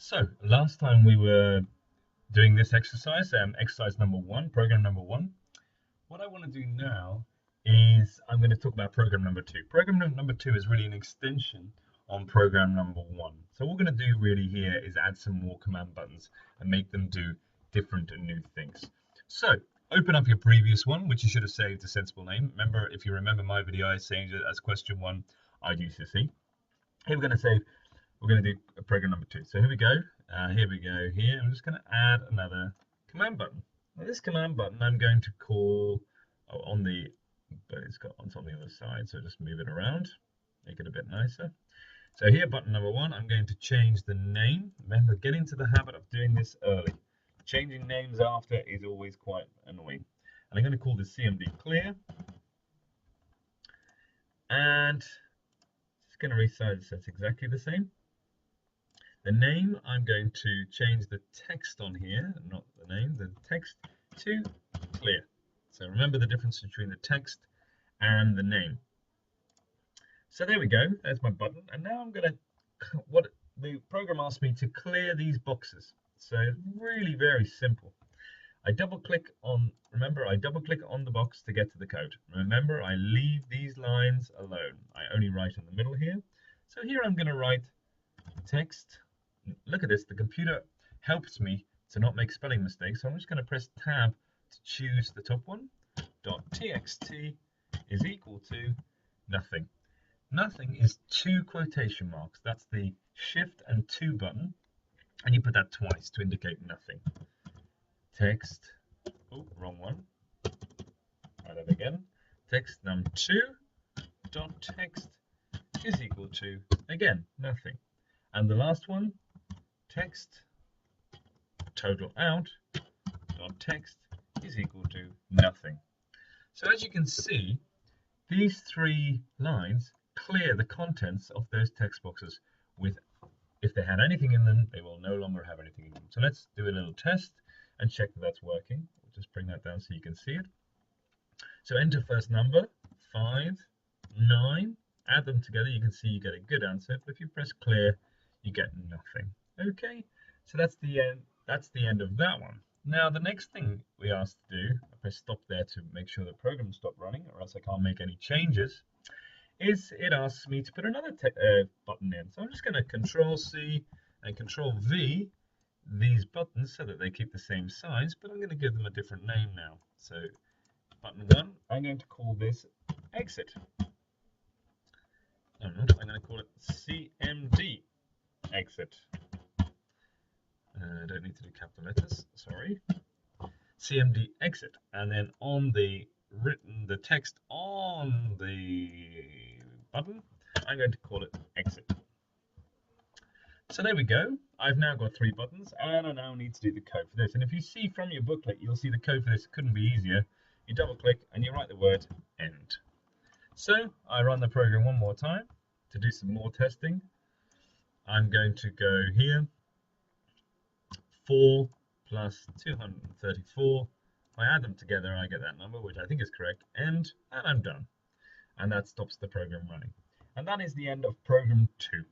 So last time we were doing this exercise, exercise number 1, program number 1. What I want to do now is I'm going to talk about program number 2. Program number 2 is really an extension on program number 1. So what we're going to do really here is add some more command buttons and make them do different and new things. So open up your previous one, which you should have saved a sensible name. Remember, if you remember my video, I saved it as question 1 IGCSE. Here we're going to do program number 2. So here we go. Here. I'm just going to add another command button. Now this command button I'm going to call but it's got on the other side, so just move it around, make it a bit nicer. So here, button number 1, I'm going to change the name. Remember, get into the habit of doing this early. Changing names after is always quite annoying. And I'm going to call this CMD clear. And just going to resize this exactly the same. The name, I'm going to change the text on here, not the name, the text to clear. So remember the difference between the text and the name. So there we go, there's my button. And now I'm going to, what the program asked me to clear these boxes. So really very simple. I double click on the box to get to the code. Remember, I leave these lines alone. I only write in the middle here. So here I'm going to write text. Look at this, the computer helps me to not make spelling mistakes, so I'm just going to press tab to choose the top one. .txt is equal to nothing. Nothing is 2 quotation marks. That's the shift and 2 button, and you put that twice to indicate nothing. Text, oh, wrong one. Try that again. Text num2 dot text is equal to, again, nothing. And the last one, text total out dot text is equal to nothing. So as you can see, these 3 lines clear the contents of those text boxes. If they had anything in them, they will no longer have anything in them. So let's do a little test and check that that's working. We'll just bring that down so you can see it. So enter first number, 5, 9, add them together, you can see you get a good answer. But if you press clear, you get nothing. Okay, so that's the end of that one. Now the next thing we asked to do, I press stop there to make sure the program stopped running, or else I can't make any changes, is it asks me to put another button in. So I'm just going to Control C and Control V these buttons so that they keep the same size, but I'm going to give them a different name now. So button 1, I'm going to call this exit. I'm going to call it CMD exit. I don't need to do capital letters, sorry. CMD exit, and then on the text on the button, I'm going to call it exit. So there we go. I've now got 3 buttons, and I now need to do the code for this. And if you see from your booklet, you'll see the code for this couldn't be easier. You double click and you write the word end. So I run the program one more time to do some more testing. I'm going to go here, 4 plus 234. If I add them together, I get that number, which I think is correct, end, and I'm done. And that stops the program running. And that is the end of program 2.